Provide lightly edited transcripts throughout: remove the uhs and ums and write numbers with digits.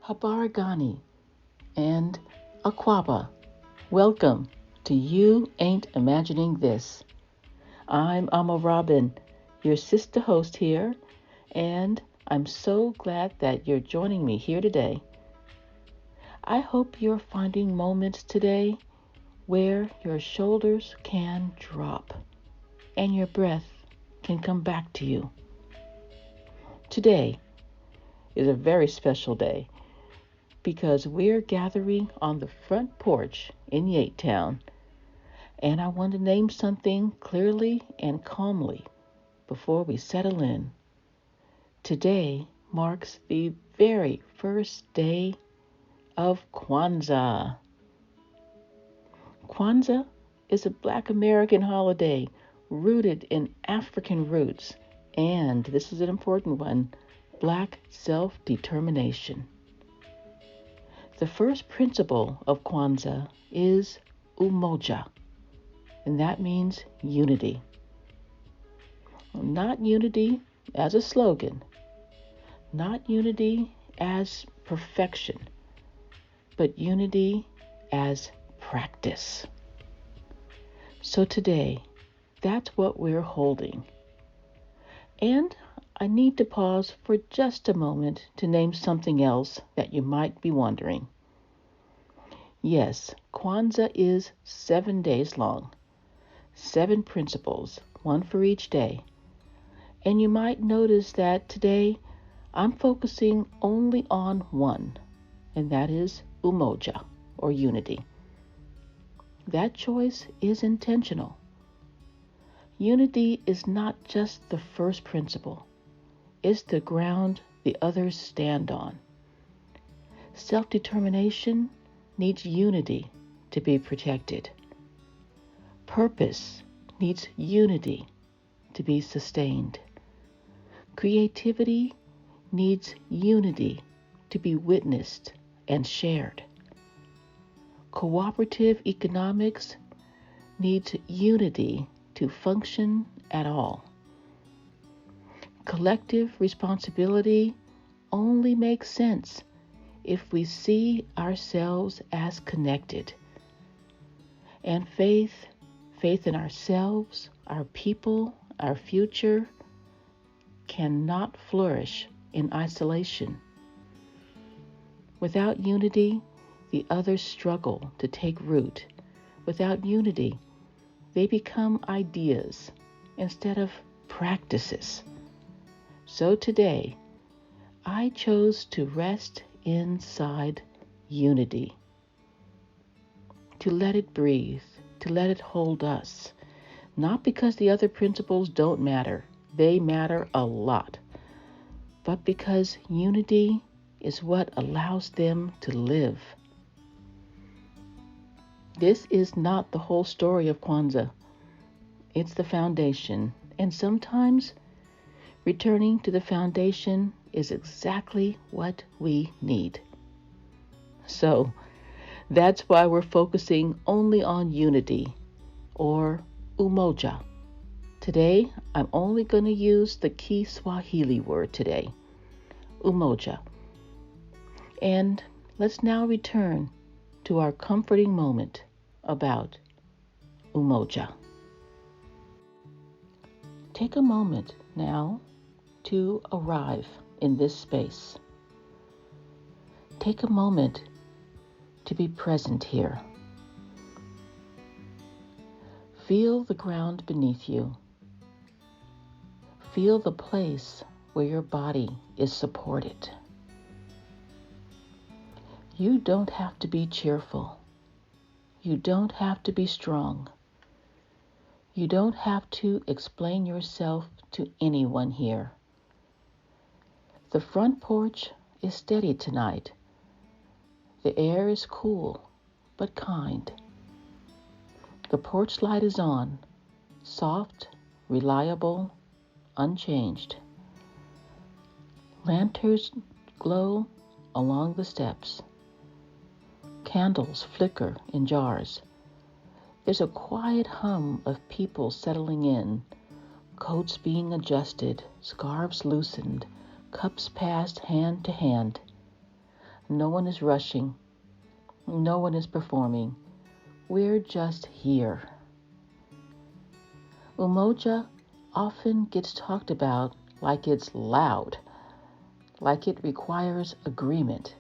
Habarigani, and Aquaba. Welcome to You Ain't Imagining This. I'm Amma Robin, your sister host here, and I'm so glad that you're joining me here today. I hope you're finding moments today where your shoulders can drop and your breath can come back to you. Today is a very special day because we're gathering on the front porch in YAIT Town, and I want to name something clearly and calmly before we settle in. Today marks the very first day of Kwanzaa. Kwanzaa is a Black American holiday rooted in African roots, and this is an important one, Black self-determination. The first principle of Kwanzaa is Umoja, and that means unity. Not unity as a slogan, not unity as perfection, but unity as practice. So today, that's what we're holding. And I need to pause for just a moment to name something else that you might be wondering. Yes, Kwanzaa is 7 days long, 7 principles, one for each day. And you might notice that today I'm focusing only on one, and that is Umoja, or unity. That choice is intentional. Unity is not just the first principle. It's the ground the others stand on. Self-determination needs unity to be protected. Purpose needs unity to be sustained. Creativity needs unity to be witnessed and shared. Cooperative economics needs unity to function at all. Collective responsibility only makes sense if we see ourselves as connected. And faith in ourselves, our people, our future, cannot flourish in isolation. Without unity, the others struggle to take root. Without unity, they become ideas instead of practices. So today, I chose to rest inside unity, to let it breathe, to let it hold us, not because the other principles don't matter, they matter a lot, but because unity is what allows them to live. This is not the whole story of Kwanzaa. It's the foundation, and sometimes returning to the foundation is exactly what we need. So that's why we're focusing only on unity, or Umoja. Today, I'm only going to use the key Swahili word today, Umoja. And let's now return to our comforting moment about Umoja. Take a moment now to arrive in this space. Take a moment to be present here. Feel the ground beneath you. Feel the place where your body is supported. You don't have to be cheerful. You don't have to be strong. You don't have to explain yourself to anyone here. The front porch is steady tonight. The air is cool but kind. The porch light is on, soft, reliable, unchanged. Lanterns glow along the steps. Candles flicker in jars. There's a quiet hum of people settling in, coats being adjusted, scarves loosened, cups passed hand to hand. No one is rushing. No one is performing. We're just here. Umoja often gets talked about like it's loud, like it requires agreement,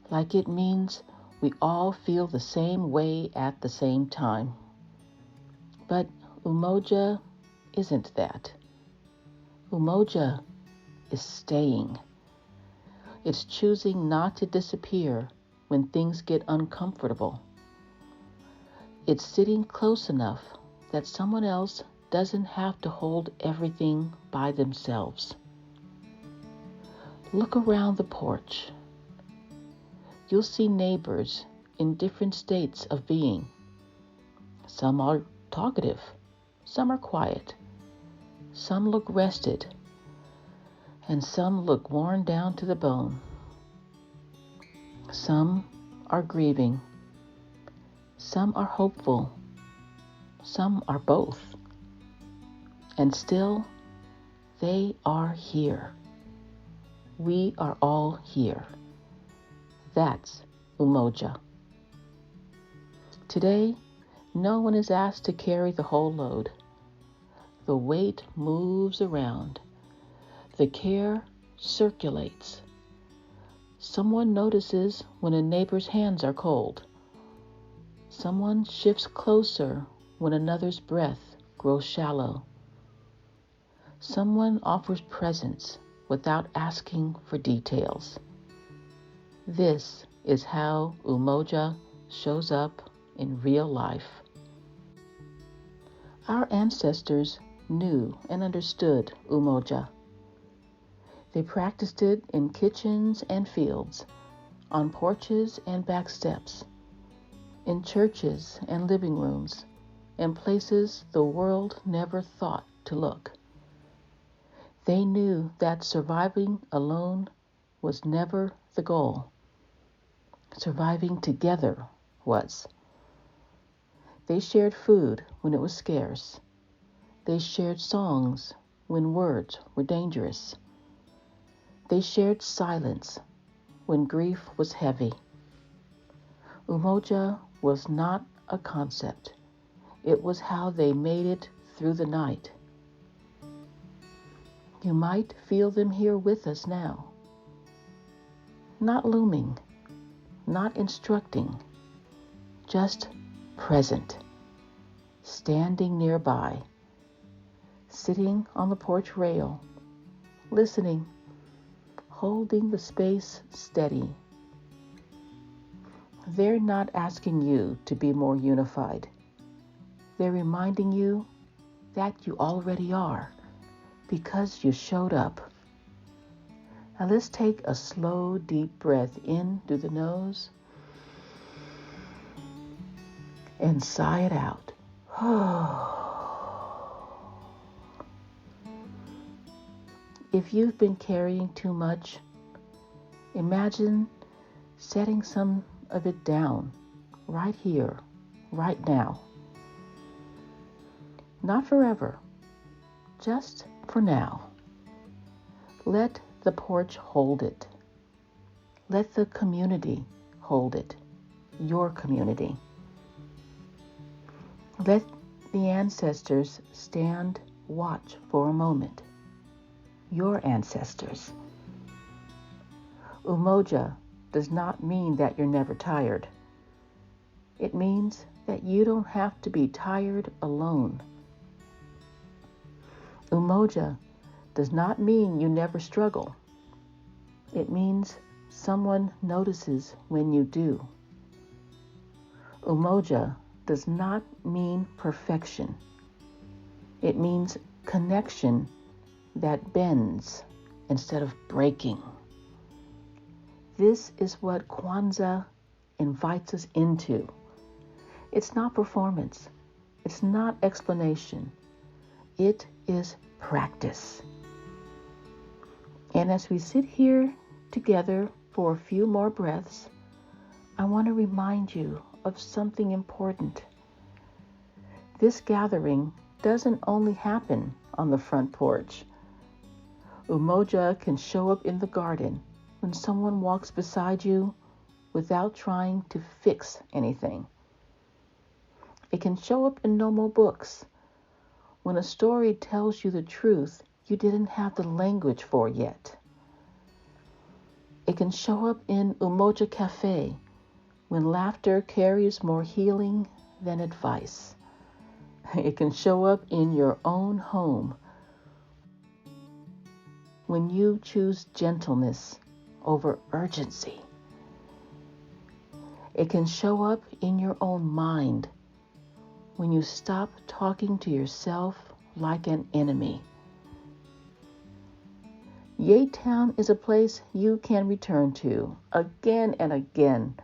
like it means we all feel the same way at the same time. But Umoja isn't that. Umoja is staying. It's choosing not to disappear when things get uncomfortable. It's sitting close enough that someone else doesn't have to hold everything by themselves. Look around the porch. You'll see neighbors in different states of being. Some are talkative, some are quiet, some look rested, and some look worn down to the bone. Some are grieving, some are hopeful, some are both. And still, they are here. We are all here. That's Umoja. Today, no one is asked to carry the whole load. The weight moves around. The care circulates. Someone notices when a neighbor's hands are cold. Someone shifts closer when another's breath grows shallow. Someone offers presence without asking for details. This is how Umoja shows up in real life. Our ancestors knew and understood Umoja. They practiced it in kitchens and fields, on porches and back steps, in churches and living rooms, and places the world never thought to look. They knew that surviving alone was never the goal. Surviving together was. They shared food when it was scarce. They shared songs when words were dangerous. They shared silence when grief was heavy. Umoja was not a concept. It was how they made it through the night. You might feel them here with us now. Not looming, not instructing, just present, standing nearby, sitting on the porch rail, listening, holding the space steady. They're not asking you to be more unified. They're reminding you that you already are, because you showed up. Now let's take a slow, deep breath in through the nose and sigh it out. If you've been carrying too much, imagine setting some of it down right here, right now. Not forever, just for now. Let the porch hold it. Let the community hold it, your community. Let the ancestors stand watch for a moment, your ancestors. Umoja does not mean that you're never tired. It means that you don't have to be tired alone. Umoja does not mean you never struggle. It means someone notices when you do. Umoja does not mean perfection. It means connection that bends instead of breaking. This is what Kwanzaa invites us into. It's not performance. It's not explanation. It is practice. And as we sit here together for a few more breaths, I want to remind you of something important. This gathering doesn't only happen on the front porch. Umoja can show up in the garden when when someone walks beside you without trying to fix anything. It can show up in normal books when a story tells you the truth you didn't have the language for yet. It can show up in Umoja Cafe when laughter carries more healing than advice. It can show up in your own home when you choose gentleness over urgency. It can show up in your own mind when you stop talking to yourself like an enemy. YAIT Town is a place you can return to again and again,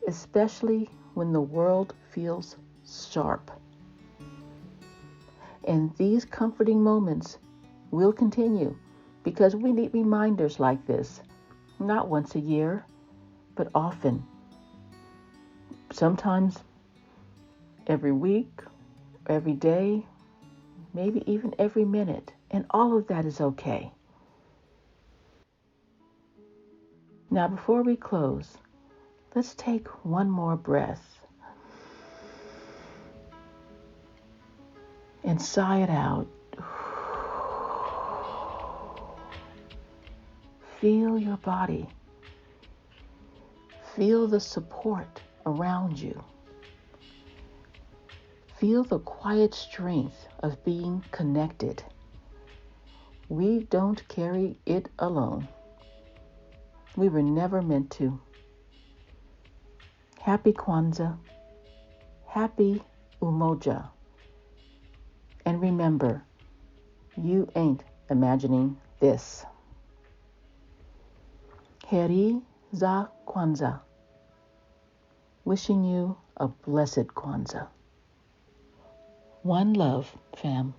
especially when the world feels sharp. And these comforting moments will continue because we need reminders like this, not once a year, but often. Sometimes every week, every day, maybe even every minute, and all of that is okay. Now, before we close, let's take one more breath and sigh it out. Feel your body. Feel the support around you. Feel the quiet strength of being connected. We don't carry it alone. We were never meant to. Happy Kwanzaa. Happy Umoja. And remember, you ain't imagining this. Heri za Kwanzaa. Wishing you a blessed Kwanzaa. One love, fam.